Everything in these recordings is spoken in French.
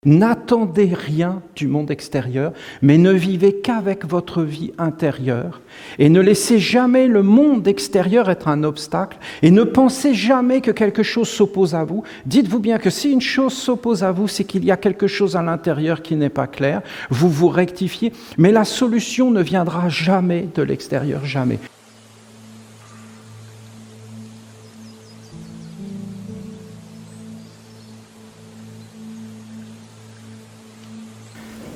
N'attendez rien du monde extérieur, mais ne vivez qu'avec votre vie intérieure et ne laissez jamais le monde extérieur être un obstacle et ne pensez jamais que quelque chose s'oppose à vous. Dites-vous bien que si une chose s'oppose à vous, c'est qu'il y a quelque chose à l'intérieur qui n'est pas clair. Vous vous rectifiez, mais la solution ne viendra jamais de l'extérieur, jamais.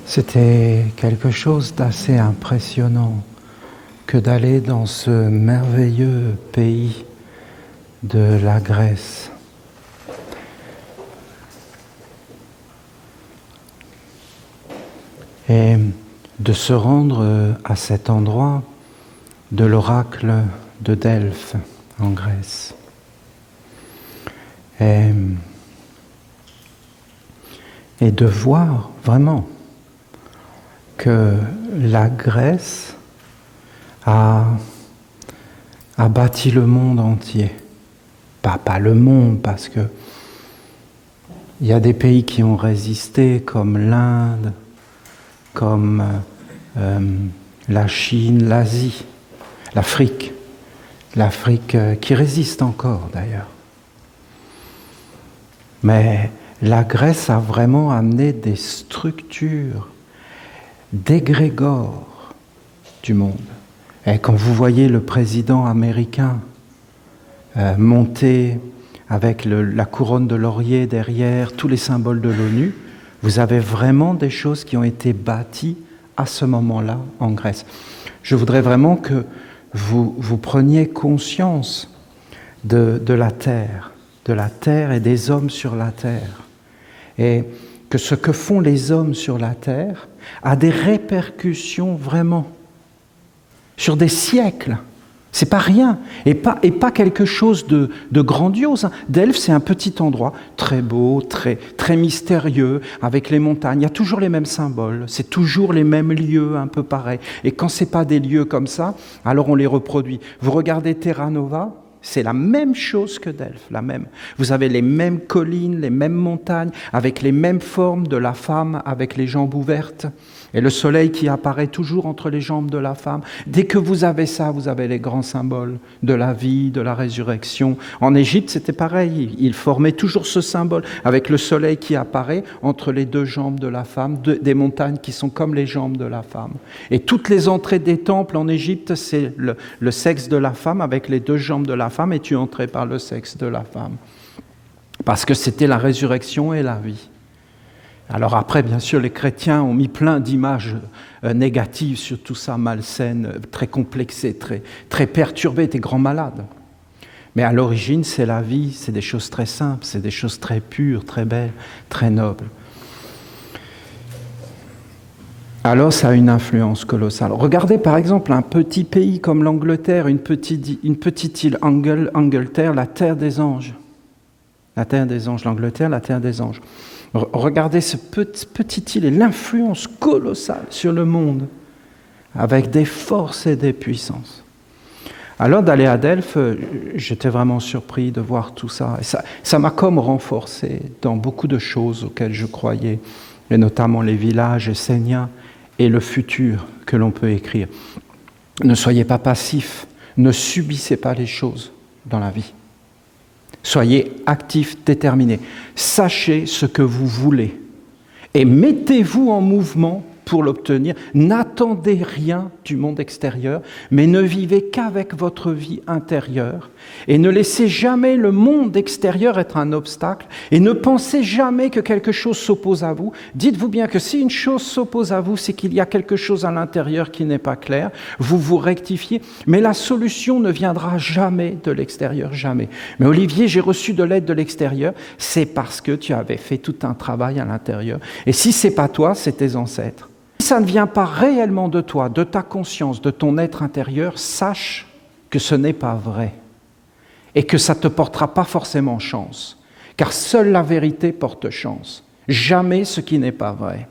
C'était quelque chose d'assez impressionnant que d'aller dans ce merveilleux pays de la Grèce. Et de se rendre à cet endroit de l'oracle de Delphes en Grèce. Et de voir vraiment que la Grèce a bâti le monde entier. Pas le monde, parce que il y a des pays qui ont résisté, comme l'Inde, comme la Chine, l'Asie, l'Afrique qui résiste encore d'ailleurs. Mais la Grèce a vraiment amené des structures d'égrégore du monde. Et quand vous voyez le président américain monter avec la couronne de laurier derrière, tous les symboles de l'ONU, vous avez vraiment des choses qui ont été bâties à ce moment-là en Grèce. Je voudrais vraiment que vous preniez conscience de la terre et des hommes sur la terre. Et que ce que font les hommes sur la terre a des répercussions vraiment sur des siècles. C'est pas rien, et pas quelque chose de grandiose. Delphes, c'est un petit endroit très beau, très mystérieux, avec les montagnes. Il y a toujours les mêmes symboles, c'est toujours les mêmes lieux un peu pareils. Et quand c'est pas des lieux comme ça, alors on les reproduit. Vous regardez Terra Nova, c'est la même chose que Delphes, la même. Vous avez les mêmes collines, les mêmes montagnes, avec les mêmes formes de la femme avec les jambes ouvertes, et le soleil qui apparaît toujours entre les jambes de la femme. Dès que vous avez ça, vous avez les grands symboles de la vie, de la résurrection. En Égypte, c'était pareil. Ils formaient toujours ce symbole, avec le soleil qui apparaît entre les deux jambes de la femme, des montagnes qui sont comme les jambes de la femme. Et toutes les entrées des temples en Égypte, c'est le sexe de la femme avec les deux jambes de la femme, et tu entrais par le sexe de la femme. Parce que c'était la résurrection et la vie. Alors après, bien sûr, les chrétiens ont mis plein d'images négatives sur tout ça, malsaines, très complexées, très perturbées, des grands malades. Mais à l'origine, c'est la vie, c'est des choses très simples, c'est des choses très pures, très belles, très nobles. Alors ça a une influence colossale. Regardez par exemple un petit pays comme l'Angleterre, une petite île, Angleterre, la terre des anges. La terre des anges, l'Angleterre, la terre des anges. Regardez ce petite île et l'influence colossale sur le monde, avec des forces et des puissances. Alors d'aller à Delphes, j'étais vraiment surpris de voir tout ça. Et ça m'a comme renforcé dans beaucoup de choses auxquelles je croyais, et notamment les villages esséniens et le futur que l'on peut écrire. Ne soyez pas passifs, ne subissez pas les choses dans la vie. Soyez actifs, déterminés. Sachez ce que vous voulez et mettez-vous en mouvement pour l'obtenir. N'attendez rien du monde extérieur, mais ne vivez qu'avec votre vie intérieure et ne laissez jamais le monde extérieur être un obstacle et ne pensez jamais que quelque chose s'oppose à vous. Dites-vous bien que si une chose s'oppose à vous, c'est qu'il y a quelque chose à l'intérieur qui n'est pas clair. Vous vous rectifiez, mais la solution ne viendra jamais de l'extérieur, jamais. Mais Olivier, j'ai reçu de l'aide de l'extérieur, c'est parce que tu avais fait tout un travail à l'intérieur. Et si c'est pas toi, c'est tes ancêtres. Si ça ne vient pas réellement de toi, de ta conscience, de ton être intérieur, sache que ce n'est pas vrai et que ça ne te portera pas forcément chance, car seule la vérité porte chance, jamais ce qui n'est pas vrai.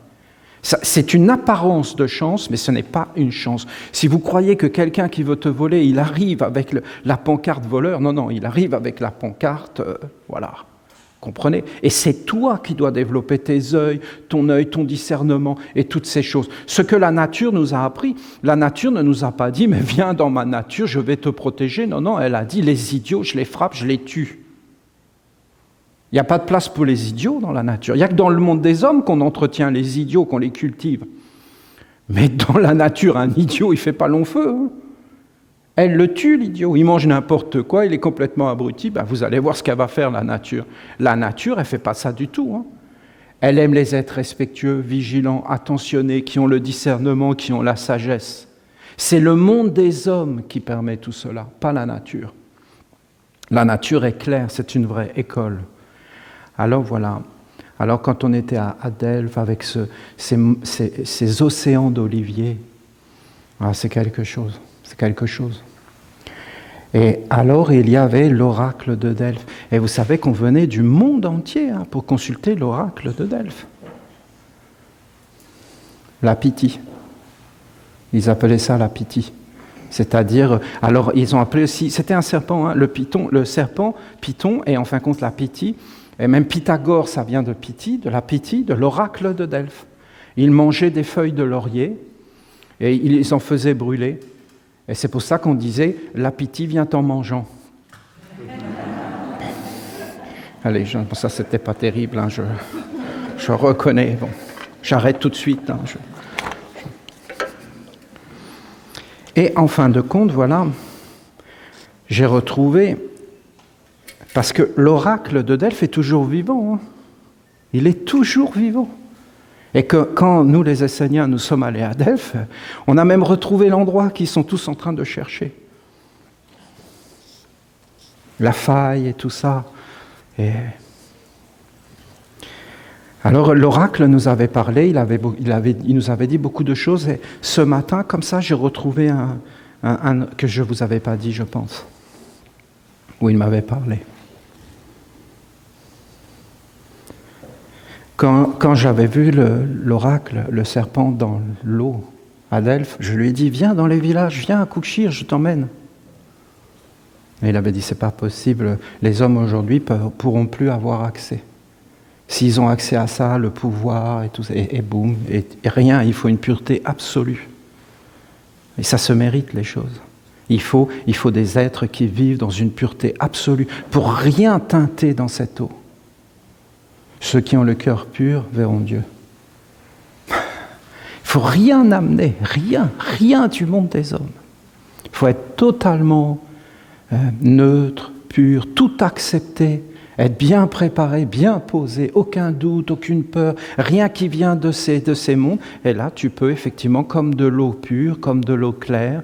C'est une apparence de chance, mais ce n'est pas une chance. Si vous croyez que quelqu'un qui veut te voler, il arrive avec la pancarte voleur, non, il arrive avec la pancarte, voilà. Comprenez? Et c'est toi qui dois développer ton œil, ton discernement et toutes ces choses. Ce que la nature nous a appris, la nature ne nous a pas dit « mais viens dans ma nature, je vais te protéger ». Non, non, elle a dit « les idiots, je les frappe, je les tue ». Il n'y a pas de place pour les idiots dans la nature. Il n'y a que dans le monde des hommes qu'on entretient les idiots, qu'on les cultive. Mais dans la nature, un idiot, il ne fait pas long feu. Hein. Elle le tue, l'idiot. Il mange n'importe quoi, il est complètement abruti. Ben, vous allez voir ce qu'elle va faire, la nature. La nature, elle ne fait pas ça du tout. Hein. Elle aime les êtres respectueux, vigilants, attentionnés, qui ont le discernement, qui ont la sagesse. C'est le monde des hommes qui permet tout cela, pas la nature. La nature est claire, c'est une vraie école. Alors voilà. Alors quand on était à Delphes avec ces océans d'oliviers, c'est quelque chose. C'est quelque chose. Et alors, il y avait l'oracle de Delphes. Et vous savez qu'on venait du monde entier pour consulter l'oracle de Delphes. La Pythie. Ils appelaient ça la Pythie. C'est-à-dire, alors ils ont appelé aussi, c'était un serpent, le serpent, Python, et en fin de compte la Pythie. Et même Pythagore, ça vient de Pythie, de l'oracle de Delphes. Ils mangeaient des feuilles de laurier et ils en faisaient brûler. Et c'est pour ça qu'on disait « la Pythie vient en mangeant ». Allez, ça c'était pas terrible, hein, je reconnais. Bon, j'arrête tout de suite. Hein, Et en fin de compte, voilà, j'ai retrouvé, parce que l'oracle de Delphes est toujours vivant. Hein, il est toujours vivant. Et que quand nous, les Esséniens, nous sommes allés à Delphes, on a même retrouvé l'endroit qu'ils sont tous en train de chercher. La faille et tout ça. Et alors l'oracle nous avait parlé, il nous avait dit beaucoup de choses. Et ce matin, comme ça, j'ai retrouvé un que je ne vous avais pas dit, je pense, où il m'avait parlé. Quand j'avais vu l'oracle, le serpent dans l'eau à Delphes, je lui ai dit « Viens dans les villages, viens à Kouchir, je t'emmène ». Et il avait dit « C'est pas possible, les hommes aujourd'hui pourront plus avoir accès. S'ils ont accès à ça, le pouvoir et tout ça, et boum, et rien, il faut une pureté absolue. Et ça se mérite les choses. Il faut des êtres qui vivent dans une pureté absolue pour rien teinter dans cette eau. Ceux qui ont le cœur pur verront Dieu. Il ne faut rien amener, rien du monde des hommes. Il faut être totalement neutre, pur, tout accepter, être bien préparé, bien posé, aucun doute, aucune peur, rien qui vient de ces mondes. Et là, tu peux effectivement, comme de l'eau pure, comme de l'eau claire,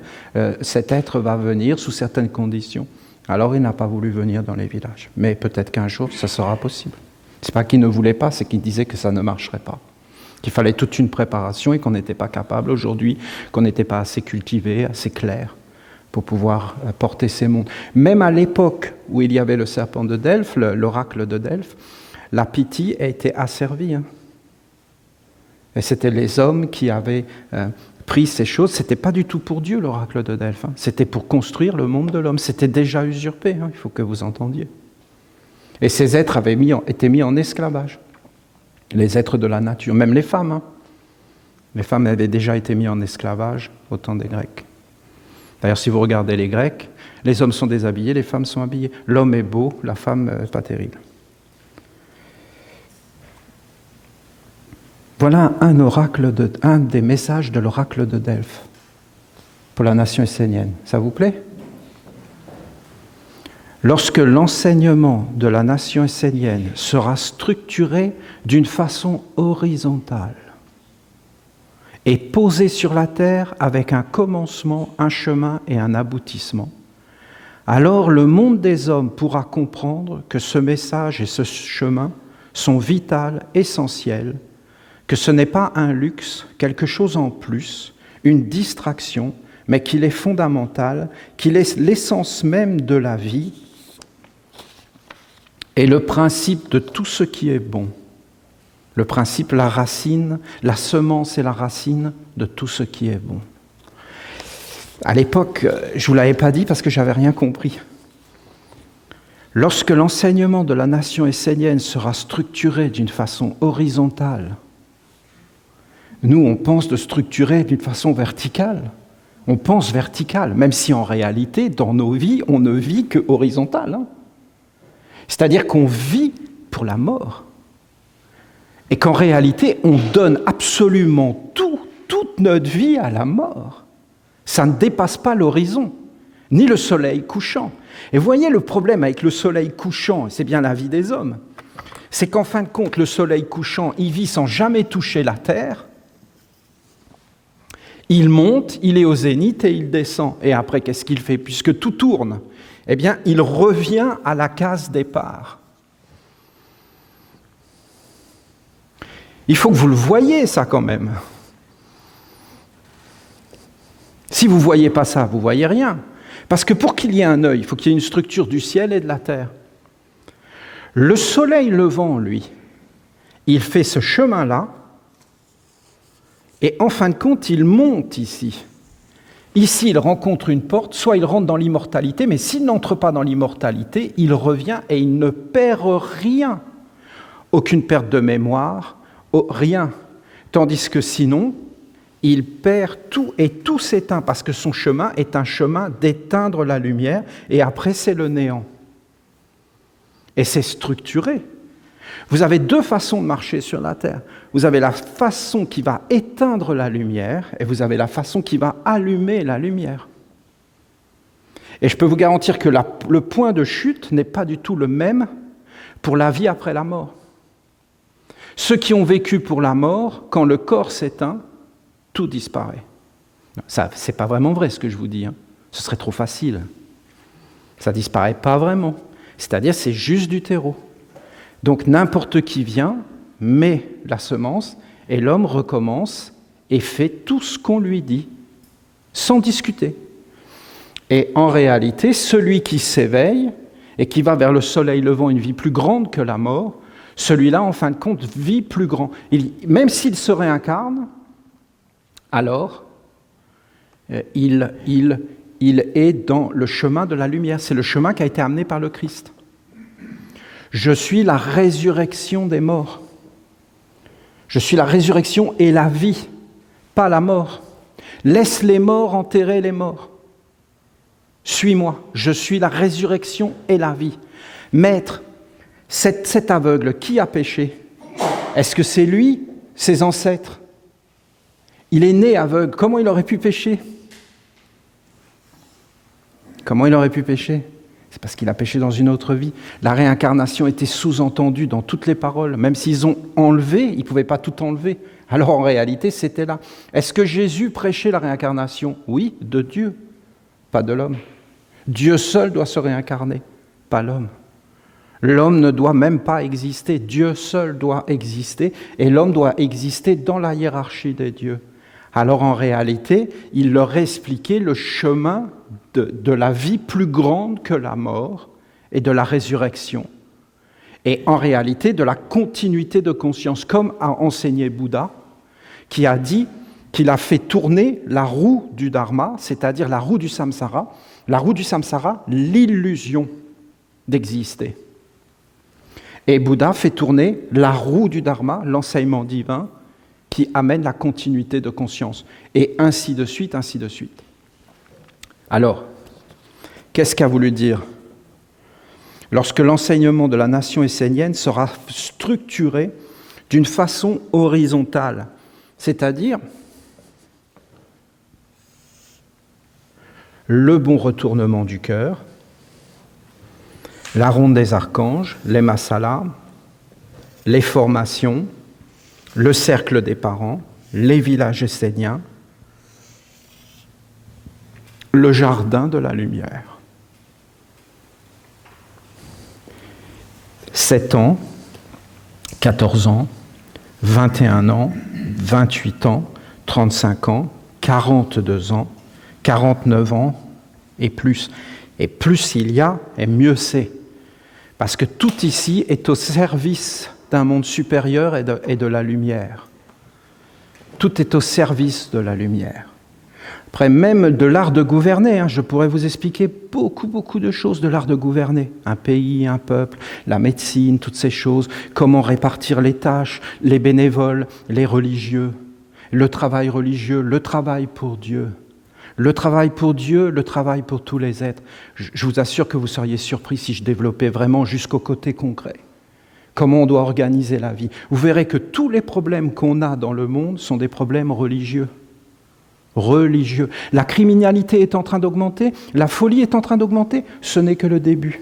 cet être va venir sous certaines conditions. Alors, il n'a pas voulu venir dans les villages. Mais peut-être qu'un jour, ça sera possible. C'est pas qu'il ne voulait pas, c'est qu'il disait que ça ne marcherait pas. Qu'il fallait toute une préparation et qu'on n'était pas capable aujourd'hui, qu'on n'était pas assez cultivé, assez clair pour pouvoir porter ces mondes. Même à l'époque où il y avait le serpent de Delphes, l'oracle de Delphes, la Pythie a été asservie. Hein. Et c'était les hommes qui avaient pris ces choses. C'était pas du tout pour Dieu, l'oracle de Delphes. Hein. C'était pour construire le monde de l'homme. C'était déjà usurpé, hein. Il faut que vous entendiez. Et ces êtres avaient été mis en esclavage. Les êtres de la nature, même les femmes. Hein. Les femmes avaient déjà été mises en esclavage au temps des Grecs. D'ailleurs, si vous regardez les Grecs, les hommes sont déshabillés, les femmes sont habillées. L'homme est beau, la femme pas terrible. Voilà un des messages de l'oracle de Delphes pour la nation essénienne. Ça vous plaît ? Lorsque l'enseignement de la nation essénienne sera structuré d'une façon horizontale et posé sur la terre avec un commencement, un chemin et un aboutissement, alors le monde des hommes pourra comprendre que ce message et ce chemin sont vitaux, essentiels, que ce n'est pas un luxe, quelque chose en plus, une distraction, mais qu'il est fondamental, qu'il est l'essence même de la vie et le principe de tout ce qui est bon. Le principe, la racine, la semence et la racine de tout ce qui est bon. À l'époque, je ne vous l'avais pas dit parce que je n'avais rien compris. Lorsque l'enseignement de la nation essénienne sera structuré d'une façon horizontale, nous, on pense de structurer d'une façon verticale. On pense vertical, même si en réalité, dans nos vies, on ne vit que horizontal. C'est-à-dire qu'on vit pour la mort. Et qu'en réalité, on donne absolument toute notre vie à la mort. Ça ne dépasse pas l'horizon, ni le soleil couchant. Et vous voyez le problème avec le soleil couchant, c'est bien la vie des hommes, c'est qu'en fin de compte, le soleil couchant, il vit sans jamais toucher la terre. Il monte, il est au zénith et il descend. Et après, qu'est-ce qu'il fait? Puisque tout tourne, eh bien, il revient à la case départ. Il faut que vous le voyiez, ça, quand même. Si vous ne voyez pas ça, vous ne voyez rien. Parce que pour qu'il y ait un œil, il faut qu'il y ait une structure du ciel et de la terre. Le soleil levant, lui, il fait ce chemin-là, et en fin de compte, il monte ici. Ici, il rencontre une porte, soit il rentre dans l'immortalité, mais s'il n'entre pas dans l'immortalité, il revient et il ne perd rien. Aucune perte de mémoire, rien. Tandis que sinon, il perd tout et tout s'éteint, parce que son chemin est un chemin d'éteindre la lumière, et après c'est le néant. Et c'est structuré. Vous avez deux façons de marcher sur la terre. Vous avez la façon qui va éteindre la lumière, et vous avez la façon qui va allumer la lumière. Et je peux vous garantir que le point de chute n'est pas du tout le même pour la vie après la mort. Ceux qui ont vécu pour la mort, quand le corps s'éteint, tout disparaît. Ça, c'est pas vraiment vrai ce que je vous dis. Ce serait trop facile. Ça disparaît pas vraiment. C'est-à-dire, c'est juste du terreau. Donc n'importe qui vient, met la semence, et l'homme recommence et fait tout ce qu'on lui dit, sans discuter. Et en réalité, celui qui s'éveille et qui va vers le soleil levant une vie plus grande que la mort, celui-là, en fin de compte, vit plus grand. Même s'il se réincarne, alors il est dans le chemin de la lumière. C'est le chemin qui a été amené par le Christ. Je suis la résurrection des morts. Je suis la résurrection et la vie, pas la mort. Laisse les morts enterrer les morts. Suis-moi, je suis la résurrection et la vie. Maître, cet aveugle, qui a péché? Est-ce que c'est lui, ses ancêtres? Il est né aveugle, comment il aurait pu pécher? Comment il aurait pu pécher? C'est parce qu'il a péché dans une autre vie. La réincarnation était sous-entendue dans toutes les paroles. Même s'ils ont enlevé, ils ne pouvaient pas tout enlever. Alors en réalité, c'était là. Est-ce que Jésus prêchait la réincarnation? Oui, de Dieu, pas de l'homme. Dieu seul doit se réincarner, pas l'homme. L'homme ne doit même pas exister. Dieu seul doit exister et l'homme doit exister dans la hiérarchie des dieux. Alors en réalité, il leur expliquait le chemin de la vie plus grande que la mort et de la résurrection. Et en réalité, de la continuité de conscience, comme a enseigné Bouddha, qui a dit qu'il a fait tourner la roue du Dharma, c'est-à-dire la roue du samsara, l'illusion d'exister. Et Bouddha fait tourner la roue du Dharma, l'enseignement divin, qui amène la continuité de conscience. Et ainsi de suite, ainsi de suite. Alors, qu'est-ce qu'a voulu dire? Lorsque l'enseignement de la nation essénienne sera structuré d'une façon horizontale, c'est-à-dire le bon retournement du cœur, la ronde des archanges, les masalas, les formations, le cercle des parents, les villages esséniens, le jardin de la lumière. 7 ans, 14 ans, 21 ans, 28 ans, 35 ans, 42 ans, 49 ans et plus. Et plus il y a, et mieux c'est. Parce que tout ici est au service d'un monde supérieur et de la lumière. Tout est au service de la lumière. Après, même de l'art de gouverner, je pourrais vous expliquer beaucoup de choses de l'art de gouverner. Un pays, un peuple, la médecine, toutes ces choses, comment répartir les tâches, les bénévoles, les religieux, le travail religieux, le travail pour Dieu. Le travail pour Dieu, le travail pour tous les êtres. Je vous assure que vous seriez surpris si je développais vraiment jusqu'au côté concret. Comment on doit organiser la vie. Vous verrez que tous les problèmes qu'on a dans le monde sont des problèmes religieux. Religieux. La criminalité est en train d'augmenter, la folie est en train d'augmenter, ce n'est que le début.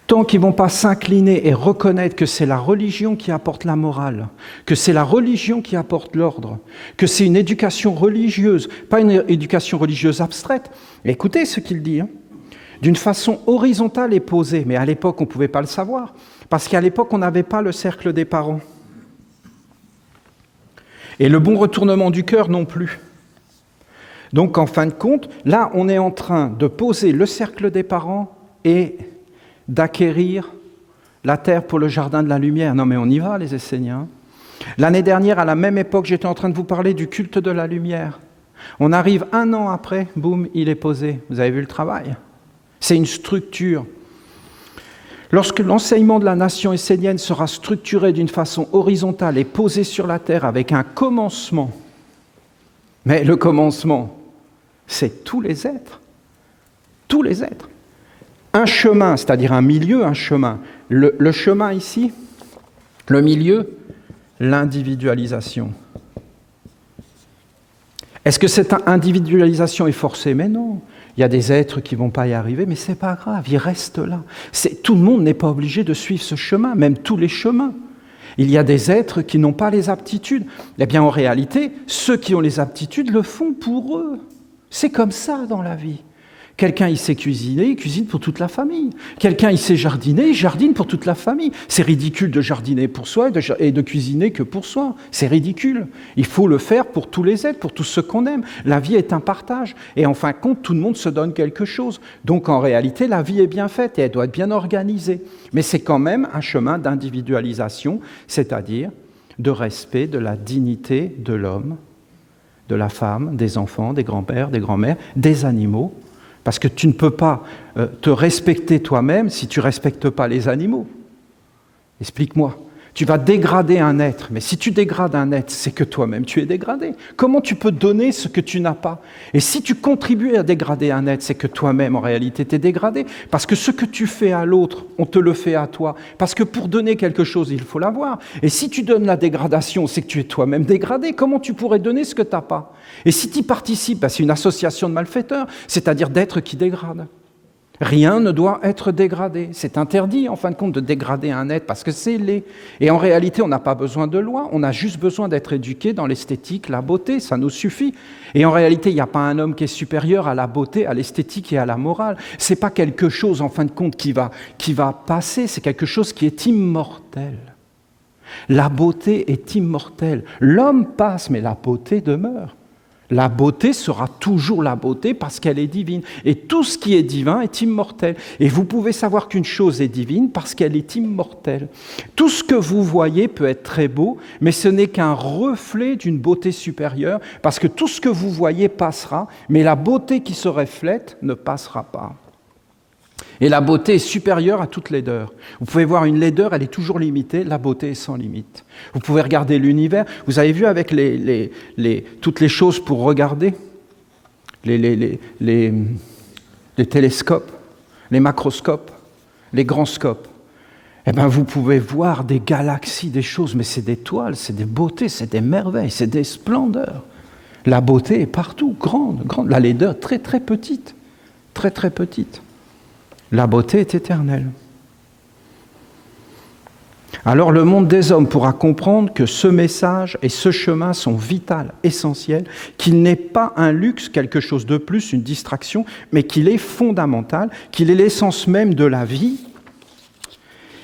Tant qu'ils ne vont pas s'incliner et reconnaître que c'est la religion qui apporte la morale, que c'est la religion qui apporte l'ordre, que c'est une éducation religieuse, pas une éducation religieuse abstraite. Écoutez ce qu'il dit, d'une façon horizontale et posée, mais à l'époque on ne pouvait pas le savoir, parce qu'à l'époque on n'avait pas le cercle des parents. Et le bon retournement du cœur non plus. Donc, en fin de compte, là, on est en train de poser le cercle des parents et d'acquérir la terre pour le jardin de la lumière. Non, mais on y va, les Esséniens. L'année dernière, à la même époque, j'étais en train de vous parler du culte de la lumière. On arrive 1 an après, boum, il est posé. Vous avez vu le travail? C'est une structure. Lorsque l'enseignement de la nation essénienne sera structuré d'une façon horizontale et posé sur la terre avec un commencement, mais le commencement, c'est tous les êtres. Tous les êtres. Un chemin, c'est-à-dire un milieu, un chemin. Le chemin ici, le milieu, l'individualisation. Est-ce que cette individualisation est forcée? Mais non. Il y a des êtres qui ne vont pas y arriver, mais ce n'est pas grave, ils restent là. Tout le monde n'est pas obligé de suivre ce chemin, même tous les chemins. Il y a des êtres qui n'ont pas les aptitudes. Eh bien, en réalité, ceux qui ont les aptitudes le font pour eux. C'est comme ça dans la vie. Quelqu'un, il sait cuisiner, il cuisine pour toute la famille. Quelqu'un, il sait jardiner, il jardine pour toute la famille. C'est ridicule de jardiner pour soi et de cuisiner que pour soi. C'est ridicule. Il faut le faire pour tous les êtres, pour tous ceux qu'on aime. La vie est un partage. Et en fin de compte, tout le monde se donne quelque chose. Donc, en réalité, la vie est bien faite et elle doit être bien organisée. Mais c'est quand même un chemin d'individualisation, c'est-à-dire de respect de la dignité de l'homme, de la femme, des enfants, des grands-pères, des grands-mères, des animaux. Parce que tu ne peux pas te respecter toi-même si tu ne respectes pas les animaux. Explique-moi. Tu vas dégrader un être, mais si tu dégrades un être, c'est que toi-même tu es dégradé. Comment tu peux donner ce que tu n'as pas? Et si tu contribues à dégrader un être, c'est que toi-même en réalité tu es dégradé. Parce que ce que tu fais à l'autre, on te le fait à toi. Parce que pour donner quelque chose, il faut l'avoir. Et si tu donnes la dégradation, c'est que tu es toi-même dégradé. Comment tu pourrais donner ce que tu n'as pas? Et si tu y participes, c'est une association de malfaiteurs, c'est-à-dire d'êtres qui dégradent. Rien ne doit être dégradé. C'est interdit, en fin de compte, de dégrader un être parce que c'est laid. Et en réalité, on n'a pas besoin de loi, on a juste besoin d'être éduqué dans l'esthétique, la beauté, ça nous suffit. Et en réalité, il n'y a pas un homme qui est supérieur à la beauté, à l'esthétique et à la morale. Ce n'est pas quelque chose, en fin de compte, qui va passer, c'est quelque chose qui est immortel. La beauté est immortelle. L'homme passe, mais la beauté demeure. La beauté sera toujours la beauté parce qu'elle est divine. Et tout ce qui est divin est immortel. Et vous pouvez savoir qu'une chose est divine parce qu'elle est immortelle. Tout ce que vous voyez peut être très beau, mais ce n'est qu'un reflet d'une beauté supérieure parce que tout ce que vous voyez passera, mais la beauté qui se reflète ne passera pas. Et la beauté est supérieure à toute laideur. Vous pouvez voir une laideur, elle est toujours limitée, la beauté est sans limite. Vous pouvez regarder l'univers, vous avez vu avec toutes les choses pour regarder, les télescopes, les macroscopes, les grands scopes. Eh bien, vous pouvez voir des galaxies, des choses, mais c'est des toiles, c'est des beautés, c'est des merveilles, c'est des splendeurs. La beauté est partout, grande, grande. La laideur, très, très petite, très, très petite. La beauté est éternelle. Alors le monde des hommes pourra comprendre que ce message et ce chemin sont vitaux, essentiels, qu'il n'est pas un luxe, quelque chose de plus, une distraction, mais qu'il est fondamental, qu'il est l'essence même de la vie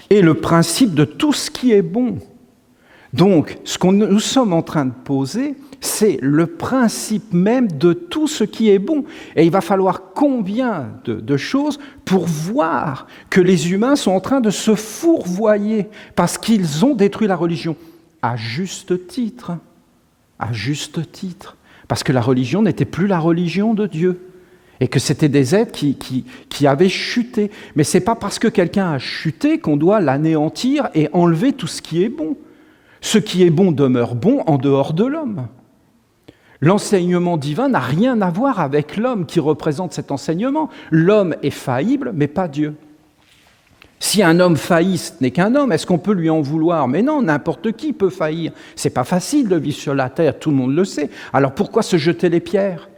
et le principe de tout ce qui est bon. Donc, ce que nous sommes en train de poser, c'est le principe même de tout ce qui est bon. Et il va falloir combien de choses pour voir que les humains sont en train de se fourvoyer parce qu'ils ont détruit la religion. À juste titre. Parce que la religion n'était plus la religion de Dieu. Et que c'était des êtres qui avaient chuté. Mais ce n'est pas parce que quelqu'un a chuté qu'on doit l'anéantir et enlever tout ce qui est bon. Ce qui est bon demeure bon en dehors de l'homme. L'enseignement divin n'a rien à voir avec l'homme qui représente cet enseignement. L'homme est faillible, mais pas Dieu. Si un homme faillit, ce n'est qu'un homme. Est-ce qu'on peut lui en vouloir? Mais non, n'importe qui peut faillir. Ce n'est pas facile de vivre sur la terre, tout le monde le sait. Alors pourquoi se jeter les pierres?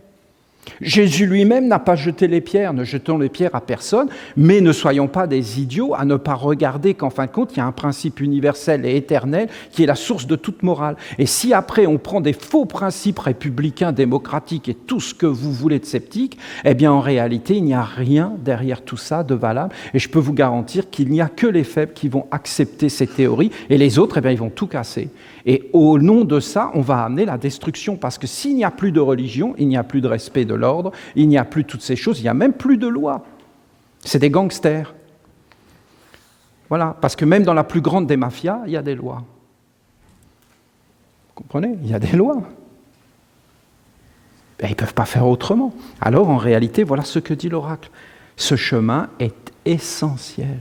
Jésus lui-même n'a pas jeté les pierres, ne jetons les pierres à personne, mais ne soyons pas des idiots à ne pas regarder qu'en fin de compte, il y a un principe universel et éternel qui est la source de toute morale. Et si après on prend des faux principes républicains, démocratiques et tout ce que vous voulez de sceptiques, eh bien en réalité, il n'y a rien derrière tout ça de valable. Et je peux vous garantir qu'il n'y a que les faibles qui vont accepter ces théories et les autres, eh bien, ils vont tout casser. Et au nom de ça, on va amener la destruction parce que s'il n'y a plus de religion, il n'y a plus de respect de l'ordre, il n'y a plus toutes ces choses, il n'y a même plus de loi. C'est des gangsters. Voilà, parce que même dans la plus grande des mafias, il y a des lois. Vous comprenez? Il y a des lois. Et ils ne peuvent pas faire autrement. Alors, en réalité, voilà ce que dit l'oracle. Ce chemin est essentiel.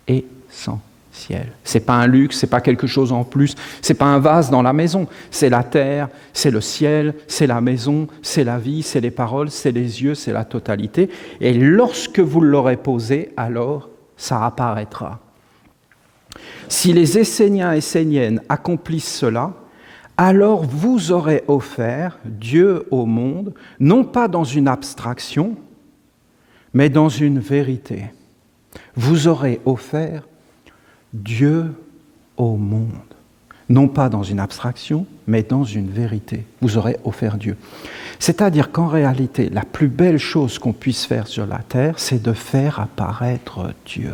Essentiel. C'est pas un luxe, c'est pas quelque chose en plus, c'est pas un vase dans la maison, c'est la terre, c'est le ciel, c'est la maison, c'est la vie, c'est les paroles, c'est les yeux, c'est la totalité. Et lorsque vous l'aurez posé, alors ça apparaîtra. Si les Esséniens et Esséniennes accomplissent cela, alors vous aurez offert Dieu au monde, non pas dans une abstraction, mais dans une vérité. Vous aurez offert Dieu au monde, non pas dans une abstraction, mais dans une vérité. Vous aurez offert Dieu. C'est-à-dire qu'en réalité, la plus belle chose qu'on puisse faire sur la terre, c'est de faire apparaître Dieu.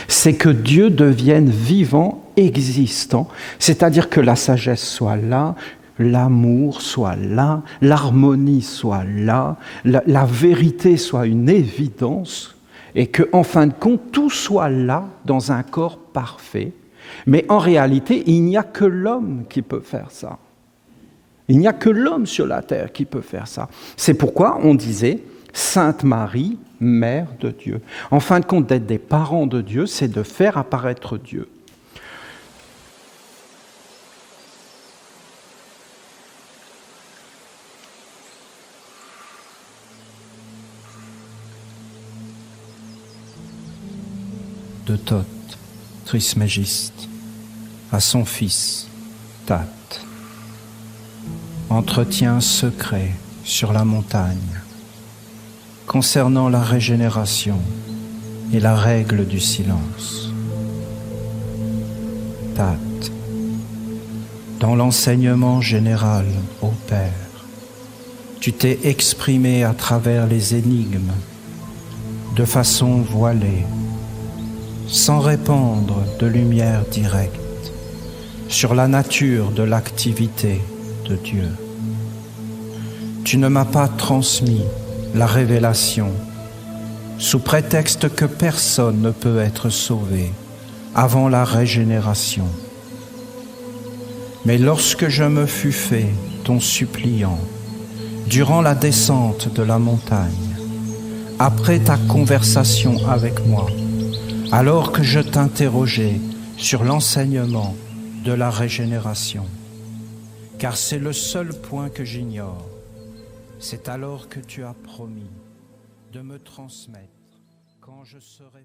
C'est que Dieu devienne vivant, existant, c'est-à-dire que la sagesse soit là, l'amour soit là, l'harmonie soit là, la vérité soit une évidence, et qu'en fin de compte, tout soit là dans un corps parfait. Mais en réalité, il n'y a que l'homme qui peut faire ça. Il n'y a que l'homme sur la terre qui peut faire ça. C'est pourquoi on disait Sainte Marie, Mère de Dieu. En fin de compte, d'être des parents de Dieu, c'est de faire apparaître Dieu. De Thoth, Trismégiste, à son fils, Tat. Entretien secret sur la montagne, concernant la régénération et la règle du silence. Tat. Dans l'enseignement général au Père, tu t'es exprimé à travers les énigmes, de façon voilée, sans répandre de lumière directe sur la nature de l'activité de Dieu. Tu ne m'as pas transmis la révélation sous prétexte que personne ne peut être sauvé avant la régénération. Mais lorsque je me fus fait ton suppliant durant la descente de la montagne, après ta conversation avec moi, alors que je t'interrogeais sur l'enseignement de la régénération, car c'est le seul point que j'ignore, c'est alors que tu as promis de me transmettre quand je serai